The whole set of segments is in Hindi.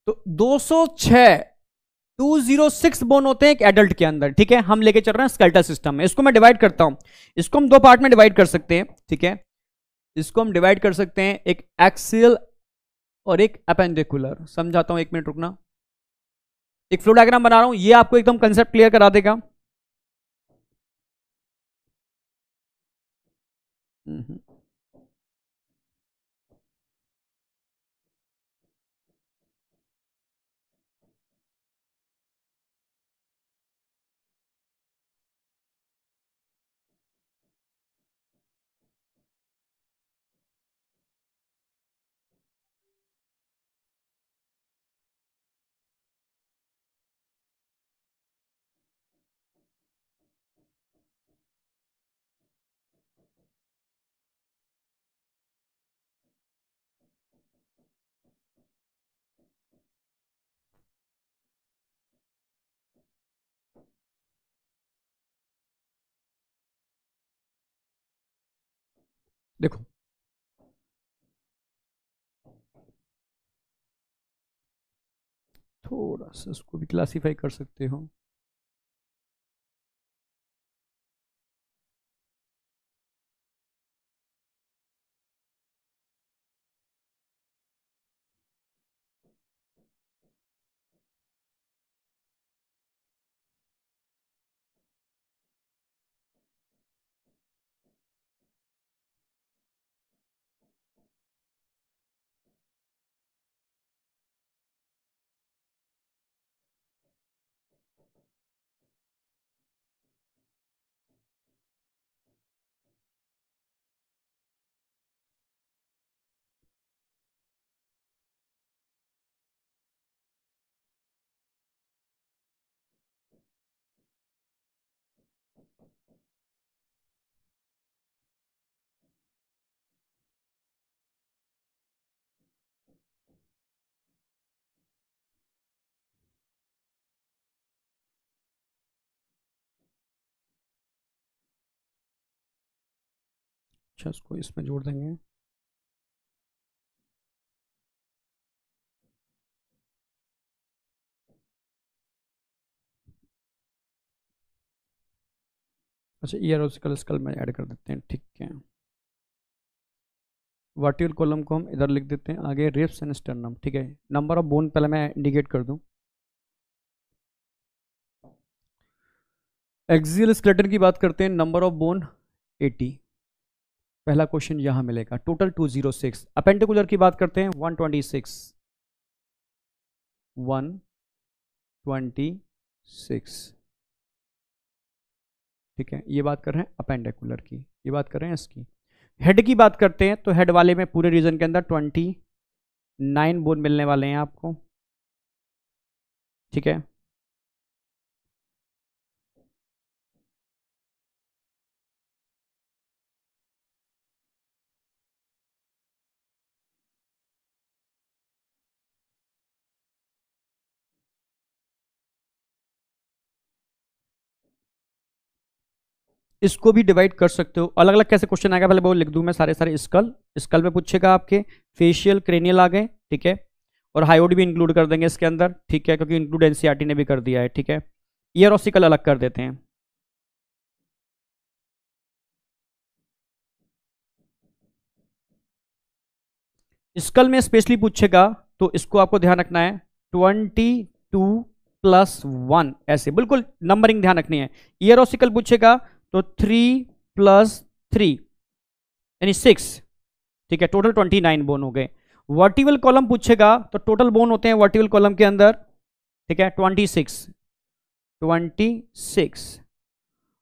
तो 206 206 बोन होते हैं एक एडल्ट के अंदर, ठीक है। हम लेके चल रहे हैं स्केलेटल सिस्टम में। इसको मैं डिवाइड करता हूं, इसको हम दो पार्ट में डिवाइड कर सकते हैं, ठीक है। इसको हम डिवाइड कर सकते हैं, एक एक्सियल और एक अपेंडिकुलर। समझाता हूं, एक मिनट रुकना। एक फ्लो डायग्राम बना रहा हूं, ये आपको एकदम कंसेप्ट क्लियर करा देगा। हम्म। देखो, थोड़ा सा इसको भी क्लासीफाई कर सकते हो। अच्छा, इसको इसमें जोड़ देंगे। अच्छा, ईयरोसिकल स्कल में ऐड कर देते हैं, ठीक है। वर्टिकल कॉलम को हम इधर लिख देते हैं, आगे रिब्स एंड स्टर्नम, ठीक है। नंबर ऑफ बोन पहले मैं इंडिकेट कर दूं। एक्सियल स्केलेटन की बात करते हैं, नंबर ऑफ बोन 80। पहला क्वेश्चन यहां मिलेगा, टोटल 206। अपेंडिकुलर की बात करते हैं, 126 126, ठीक है। ये बात कर रहे हैं अपेंडिकुलर की, ये बात कर रहे हैं इसकी। हेड की बात करते हैं, तो हेड वाले में पूरे रीजन के अंदर 29 बोन मिलने वाले हैं आपको, ठीक है। इसको भी डिवाइड कर सकते हो अलग अलग। कैसे क्वेश्चन आएगा पहले वो लिख दूं मैं, सारे सारे। स्कल, स्कल में पूछेगा आपके फेशियल क्रेनियल आ गए, ठीक है। और हाइड भी इंक्लूड कर देंगे इसके अंदर, ठीक है, क्योंकि इंक्लूड एनसीईआरटी ने भी कर दिया है, ठीक है। ईयर ऑसिकल अलग कर देते हैं। स्कल में स्पेशली पूछेगा, तो इसको आपको ध्यान रखना है, 22+1, ऐसे बिल्कुल नंबरिंग ध्यान रखनी है। ईयर ऑसिकल पूछेगा तो 3+3 यानी 6, ठीक है। टोटल 29 बोन हो गए। वर्टिकल कॉलम पूछेगा तो टोटल बोन होते हैं वर्टिकल कॉलम के अंदर, ठीक है, 26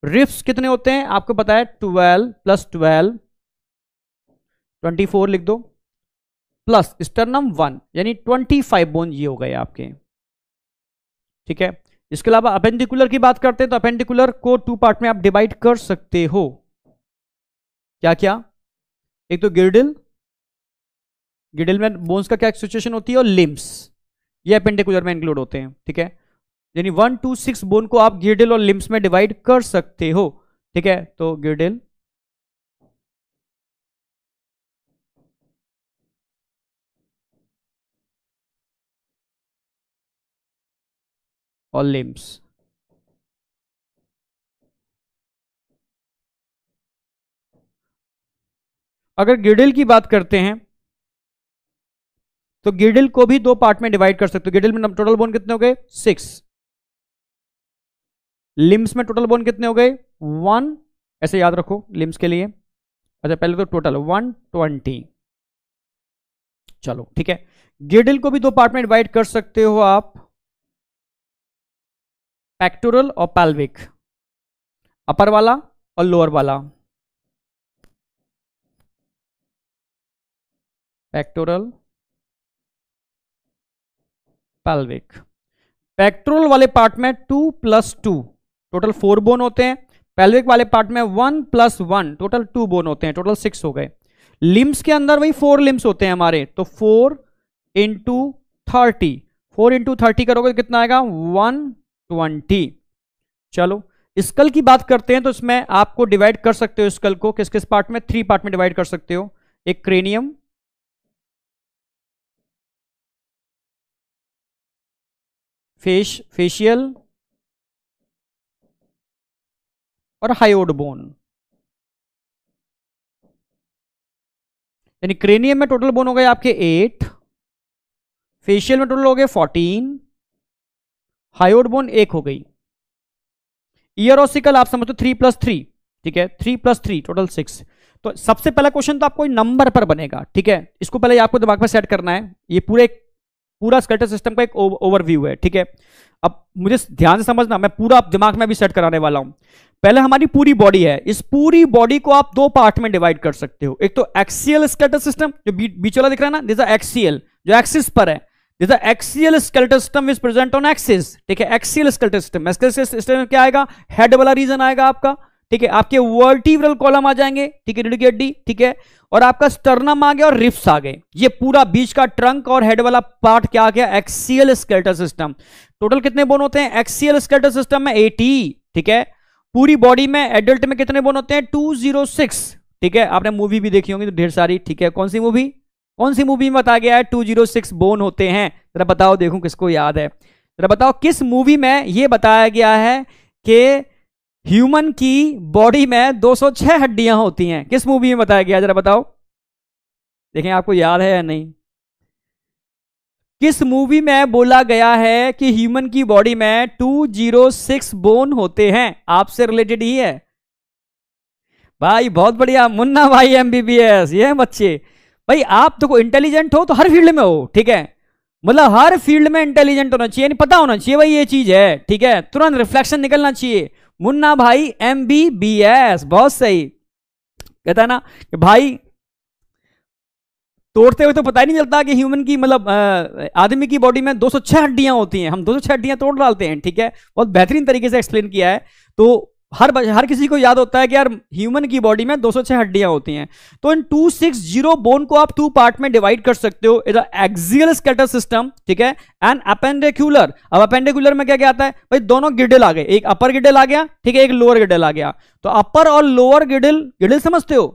रिफ्स कितने होते हैं आपको पता है, 12+12 24 लिख दो, प्लस स्टर्नम 1 यानी 25 बोन ये हो गए आपके, ठीक है। इसके अलावा अपेंडिकुलर की बात करते हैं, तो अपेंडिकुलर को टू पार्ट में आप डिवाइड कर सकते हो। क्या क्या? एक तो गिर्डल, गिर्डल में बोन्स का क्या सिचुएशन होती है, और लिम्स, ये अपेंडिकुलर में इंक्लूड होते हैं, ठीक है। यानी 1 to 6 बोन को आप गिर्डल और लिम्स में डिवाइड कर सकते हो, ठीक है। तो गिर्डल, और लिम्स। अगर गिडिल की बात करते हैं तो गिडिल को भी दो पार्ट में डिवाइड कर सकते हो। गिडिल में टोटल बोन कितने हो गए? 6। लिम्स में टोटल बोन कितने हो गए? 1। ऐसे याद रखो लिम्स के लिए। अच्छा पहले तो टोटल 120। चलो ठीक है, गिडिल को भी दो पार्ट में डिवाइड कर सकते हो आप, पेक्टोरल और पैल्विक, अपर वाला और लोअर वाला। Pectoral, pelvic. पेक्टोरल वाले पार्ट में 2 + 2 टोटल 4 बोन होते हैं। पैल्विक वाले पार्ट में 1 + 1 टोटल 2 बोन होते हैं, टोटल 6 हो गए। लिम्स के अंदर वही 4 लिम्स होते हैं हमारे, तो 4 × 30, 4 × 30 करोगे कितना आएगा? 120। चलो स्कल की बात करते हैं तो इसमें आपको डिवाइड कर सकते हो स्कल को किस किस पार्ट में? 3 पार्ट में डिवाइड कर सकते हो। एक क्रेनियम, फेशियल और हायोड बोन। यानी क्रेनियम में टोटल बोन हो गए आपके 8, फेशियल में टोटल हो गए 14, हायोड बोन 1 हो गई। ईयर ऑसिकल आप समझो 3 + 3, ठीक है, 3 + 3 टोटल 6। तो सबसे पहला क्वेश्चन तो आपको नंबर पर बनेगा, ठीक है, इसको पहले आपको दिमाग में सेट करना है। ये पूरा स्केलेटल सिस्टम का एक ओवरव्यू है, ठीक है। अब मुझे ध्यान से समझना, मैं पूरा दिमाग में भी सेट कराने वाला हूं। पहले हमारी पूरी बॉडी है, इस पूरी बॉडी को आप दो पार्ट में डिवाइड कर सकते हो। एक तो एक्सियल स्केलेटल सिस्टम, जो बीच वाला दिख रहा है ना, दिस इज एक्सियल, जो एक्सिस पर है, this is axial skeletal system is present on axis, ठीक है। Axial skeletal system, axial system में क्या आएगा? हेड वाला रीजन आएगा आपका, ठीक है। आपके वर्टिब्रल कॉलम आ जाएंगे, ठीक है, रीढ़ की हड्डी, ठीक है, और आपका स्टर्नम आ गया और रिब्स आ गए। ये पूरा बीच का ट्रंक और हेड वाला पार्ट क्या आ गया? Axial skeletal system. टोटल कितने बोन होते हैं एक्सियल स्केलेटल सिस्टम में? 80, ठीक है। पूरी बॉडी में एडल्ट में कितने बोन होते हैं? 206, ठीक है। आपने मूवी भी देखी होंगी तो ढेर सारी, ठीक है। कौन सी मूवी में बताया गया है 206 बोन होते हैं? जरा बताओ, देखूं किसको याद है। जरा बताओ किस मूवी में यह बताया गया है कि ह्यूमन की बॉडी में 206 हड्डियां होती हैं? किस मूवी में बताया गया? जरा बताओ, देखें आपको याद है या नहीं। किस मूवी में बोला गया है कि ह्यूमन की बॉडी में 206 बोन होते हैं? आपसे रिलेटेड ही है भाई, बहुत बढ़िया मुन्ना भाई, MBBS। ये बच्चे भाई, आप देखो इंटेलिजेंट हो तो हर फील्ड में हो, ठीक है, मतलब हर फील्ड में इंटेलिजेंट होना चाहिए, नहीं पता होना चाहिए भाई ये चीज है, ठीक है, तुरंत रिफ्लेक्शन निकलना चाहिए। मुन्ना भाई MBBS, बहुत सही। कहता है ना कि भाई तोड़ते हुए तो पता ही नहीं चलता कि ह्यूमन की, मतलब आदमी की बॉडी में 206 हड्डियां होती हैं, हम 206 हड्डियां तोड़ डालते हैं, ठीक है। बहुत बेहतरीन तरीके से एक्सप्लेन किया है। तो हर किसी को याद होता है कि यार ह्यूमन की बॉडी में 206 हड्डियां होती हैं। तो इन 260 बोन को आप 2 पार्ट में डिवाइड कर सकते हो, इधर एक्सियल स्केलेटल सिस्टम, ठीक है, एंड अपेंडिकुलर। अब अपेंडिकुलर में क्या क्या आता है भाई? दोनों गिडल आ गए, एक अपर गिडल आ गया, ठीक है, एक लोअर गिडल आ गया। तो अपर और लोअर गिडल समझते हो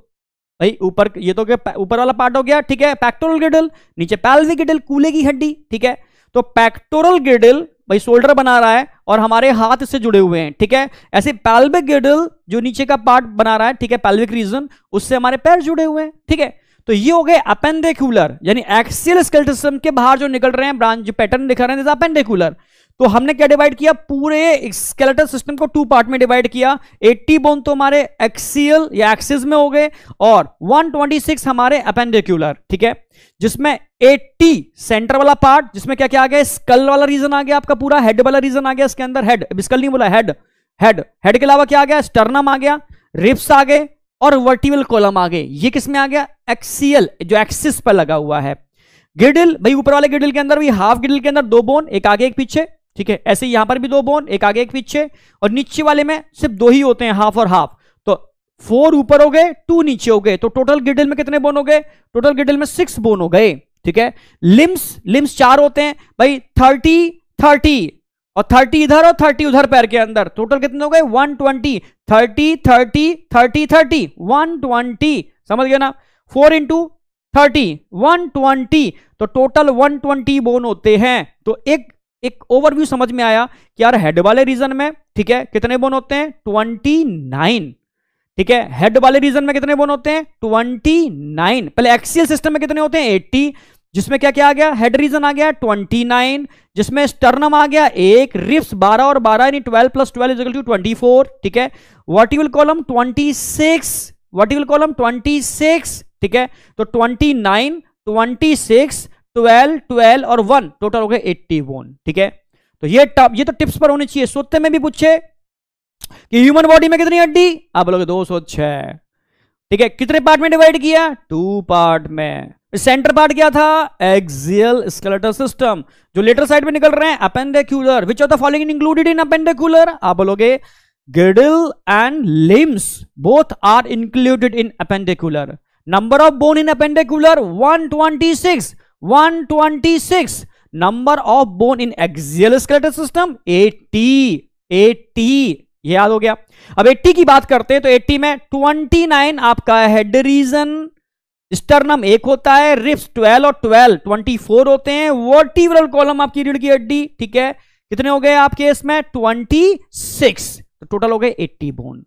भाई? ऊपर ये तो क्या, ऊपर वाला पार्ट हो गया, ठीक है, पेक्टोरल गिडल, नीचे पैल्विक गिडल, कूल्हे की हड्डी, ठीक है। तो पेक्टोरल गिडल भाई शोल्डर बना रहा है और हमारे हाथ से जुड़े हुए हैं, ठीक है। ऐसे पैल्विक गिडल जो नीचे का पार्ट बना रहा है, ठीक है, पैल्विक रीजन, उससे हमारे पैर जुड़े हुए हैं, ठीक है। तो ये हो गए अपेंडिकुलर, यानी एक्सियल स्केलेटल सिस्टम के बाहर जो निकल रहे हैं ब्रांच, जो पैटर्न दिखा रहे हैं, अपेंडिकुलर। तो हमने क्या डिवाइड किया? पूरे स्केलेटल सिस्टम को 2 पार्ट में डिवाइड किया। 80 बोन तो हमारे एक्सियल या एक्सिस में हो गए और 126 हमारे अपेंडिकुलर, ठीक है, जिसमें 80 सेंटर वाला पार्ट, जिसमें क्या क्या आ गया? स्कल वाला रीजन आ गया आपका, पूरा हेड वाला रीजन आ गया इसके अंदर, हेड, स्कल नहीं बोला, हेड के अलावा क्या आ गया? स्टर्नम आ गया, रिब्स आ गए और वर्टिब्रल कॉलम आ गए। ये किसमें आ गया? एक्सियल, जो एक्सिस पर लगा हुआ है। गिडल भाई, ऊपर वाले गिडल के अंदर भी, हाफ गिडल के अंदर 2 बोन, एक आगे एक पीछे, ठीक है। ऐसे यहां पर भी 2 बोन, एक आगे एक पीछे, और नीचे वाले में सिर्फ 2 ही होते हैं, हाफ और हाफ। तो 4 ऊपर हो गए, 2 नीचे हो गए। तो टोटल गिडल में कितने बोन हो गए? टोटल गिडल में 6 बोन हो गए, ठीक है। लिम्स 4 होते हैं भाई, 30 और 30 इधर और 30 उधर पैर के अंदर। टोटल कितने हो गए? 120, 30 120, समझ गए ना? 4 × 30 120, तो टोटल 120 बोन होते हैं। तो एक एक ओवरव्यू समझ में आया कि यार हेड वाले रीजन में, ठीक है, कितने बोन होते हैं 29, ठीक है, हेड वाले रीजन में कितने बोन होते हैं 29। पहले एक्सियल सिस्टम में कितने होते हैं 80, जिसमें क्या क्या आ गया, हेड रीजन आ गया 29, जिसमें स्टर्नम आ गया 1, रिब्स 12 और 12 यानी 12 + 12 = 24, ठीक है, वर्टिकल कॉलम 26, वर्टिकल कॉलम 26, ठीक है, तो 29, 26, 12, 12 और 1 टोटल हो गए 80 बोन, ठीक है। तो ये तो टिप्स पर होनी चाहिए। सोते में भी पूछे कि ह्यूमन बॉडी में कितनी हड्डी, आप बोलोगे 206, ठीक है, कितने पार्ट में डिवाइड किया 2 पार्ट में। सेंटर पार्ट क्या था एक्सियल स्केलेटल सिस्टम, जो लेटर साइड में निकल रहे हैं appendicular. Which of the following included in appendicular, आप बोलोगे girdle and limbs both are included in appendicular. Number of bone in appendicular 126, 126। Number of bone in axial skeletal system 80, 80, ये याद हो गया। अब 80 की बात करते हैं तो 80 में 29 आपका हेड रीजन, स्टर्नम 1 होता है, रिब्स 12 और 12 24 होते हैं, वर्टिब्रल कॉलम आपकी रीढ़ की हड्डी, ठीक है, कितने हो गए आपके इसमें 26, तो टोटल हो गए 80 बोन।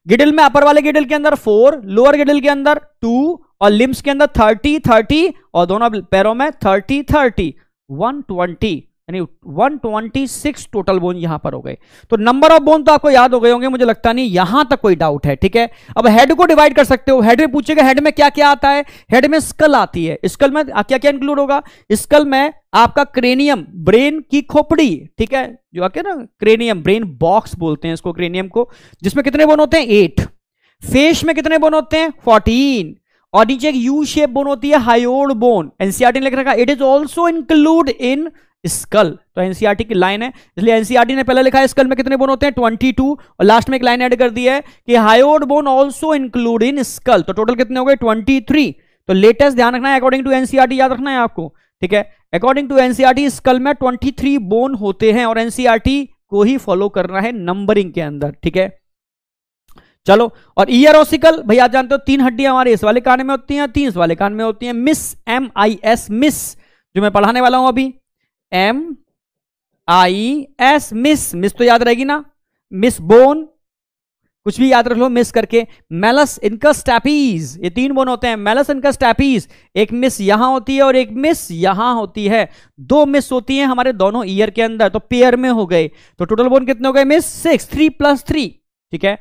गिडल में अपर वाले गिडल के अंदर 4, लोअर गिडल के अंदर 2 और लिम्स के अंदर 30, 30 और दोनों पैरों में 30, 30, 120 यानी 126 टोटल बोन यहां पर हो गए। तो नंबर ऑफ बोन तो आपको याद हो गए होंगे, मुझे लगता नहीं यहां तक कोई डाउट है, ठीक है। अब हेड को डिवाइड कर सकते हो। हेड में पूछेगा हेड में क्या क्या आता है, हेड में स्कल आती है, स्कल में क्या क्या इंक्लूड होगा, स्कल में आपका क्रेनियम, ब्रेन की खोपड़ी, ठीक है, जो आके ना क्रेनियम, ब्रेन बॉक्स बोलते हैं इसको क्रेनियम को, जिसमें कितने बोन होते हैं 8। फेस में कितने बोन होते हैं 14 और नीचे एक यू शेप बोन होती है हायोड बोन। एनसीईआरटी ने लिख रखा it is also include in school, तो एनसीईआरटी की लाइन है, इसलिए एनसीईआरटी ने पहले लिखा है स्कल में कितने बोन होते हैं 22 और लास्ट में एक लाइन ऐड कर दी है कि hyoid bone also include in school, तो टोटल कितने हो गए 23। तो लेटेस्ट ध्यान रखना है, अकॉर्डिंग टू एनसीईआरटी याद रखना है आपको, ठीक है, अकॉर्डिंग टू एनसीईआरटी स्कल में 23 बोन होते हैं और एनसीईआरटी को ही फॉलो करना है नंबरिंग के अंदर, ठीक है। चलो, और ईयर ऑसिकल भैया आप जानते हो 3 हड्डियां हमारे इस वाले कान में होती हैं, 3 इस वाले कान में होती हैं। मिस MIS मिस जो मैं पढ़ाने वाला हूं अभी, MIS मिस, मिस तो याद रहेगी ना, मिस बोन कुछ भी याद रख लो मिस करके। मेलस इनकस टैपीज, ये 3 बोन होते हैं, मेलस इनकस टैपीज, एक मिस यहां होती है और एक मिस यहां होती है, 2 मिस होती हैं हमारे दोनों ईयर के अंदर, तो पेयर में हो गए, तो टोटल बोन कितने हो गए मिस 6, 3 + 3, ठीक है।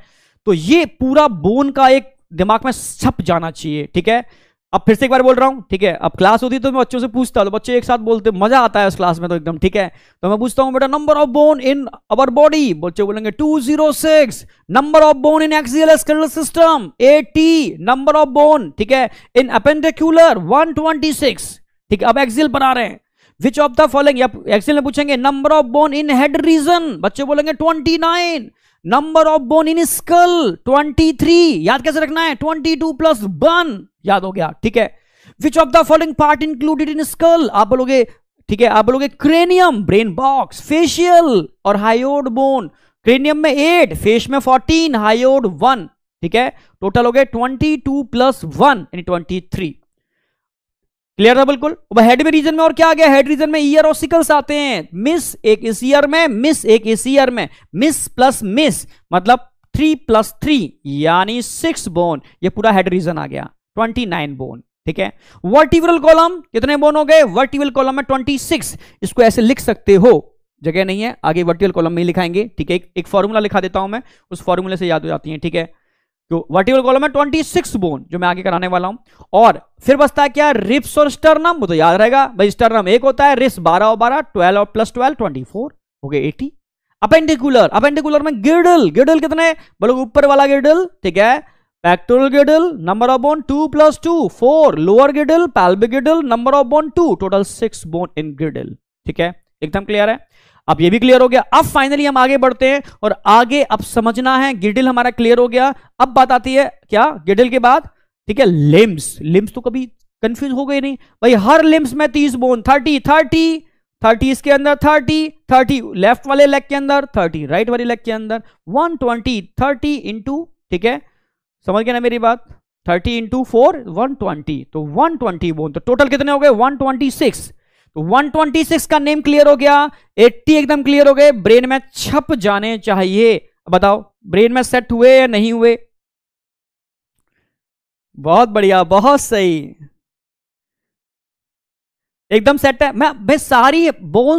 तो ये पूरा बोन का एक दिमाग में छप जाना चाहिए, ठीक है। अब फिर से एक बार बोल रहा हूं, ठीक है, अब क्लास होती तो मैं बच्चों से पूछता, तो बच्चे एक साथ बोलते, मजा आता है उस क्लास में तो एकदम, ठीक है। तो मैं पूछता हूं बेटा number of bone in our body, बच्चे बोलेंगे 206, number of bone in axial skeletal system 80, number of bone, ठीक है, इन अपेंडिकुलर 126, ठीक है। अब एक्सियल पर आ रहे हैं, विच ऑफ द फॉलोइंग, एक्सियल में पूछेंगे number of bone in head region, बच्चे बोलेंगे 29, number of bone in school 23, याद कैसे रखना है 22 + 1, याद हो गया, ठीक है। विच of the following part included in school, आप बोलोगे, ठीक है, आप बोलोगे क्रेनियम, ब्रेन बॉक्स, फेशियल और हायोड बोन। क्रेनियम में 8, फेस में 14, हायोड 1, ठीक है, टोटल हो गए 22 + 1 यानी 23। क्लियर था बिल्कुल। हेड में रीजन में और क्या आ गया, हेड रीजन में ईयर ऑसिकल्स आते हैं, मिस एक इस ईयर में, मिस एक इस ईयर में, मिस प्लस मिस मतलब 3 + 3 यानी 6 बोन, ये पूरा हेड रीजन आ गया 29 बोन, ठीक है। वर्टिब्रल कॉलम कितने बोन हो गए, वर्टिब्रल कॉलम में 26, इसको ऐसे लिख सकते हो, जगह नहीं है आगे वर्टिब्रल कॉलम में ही लिखाएंगे, ठीक है। एक फॉर्मूला लिखा देता हूं मैं, उस फॉर्मूले से याद हो जाती है, ठीक है। तो वर्टिब्रल कॉलम में 26 बोन जो मैं आगे कराने वाला हूं, और फिर बचता है क्या रिब्स और स्टर्नम, वो तो याद रहेगा भाई, स्टर्नम 1 होता है, रिब्स 12 और 12 12 और + 12 24 हो गए 80। अपेंडिकुलर, अपेंडिकुलर में गिडल, गिडल कितने बोलो ऊपर वाला गिडल, ठीक है, pectoral girdle, number of bone 2 + 2 4, lower girdle, pelvic girdle, number of bone 2, total 6 bone in girdle, ठीक है, एकदम क्लियर है। अब ये भी क्लियर हो गया। अब फाइनली हम आगे बढ़ते हैं और आगे अब समझना है, गिडिल हमारा क्लियर हो गया। अब बात आती है क्या गिडिल के बाद, ठीक है, लिम्स। लिम्स तो कभी कंफ्यूज हो गए नहीं भाई, हर लिम्स में 30 बोन, 30 30 30 इसके अंदर 30 30 लेफ्ट वाले लेग के अंदर 30 राइट वाले लेग के अंदर 120 30 इंटू, ठीक है, समझ गए ना मेरी बात, 30 इंटू 4 120, तो 120 बोन, तो टोटल कितने हो गए 126। तो 126 का नेम क्लियर हो गया, 80 एकदम क्लियर हो गए, ब्रेन में छप जाने चाहिए। बताओ ब्रेन में सेट हुए या नहीं हुए? बहुत बढ़िया, बहुत सही, एकदम सेट है। मैं भाई सारी बोन्स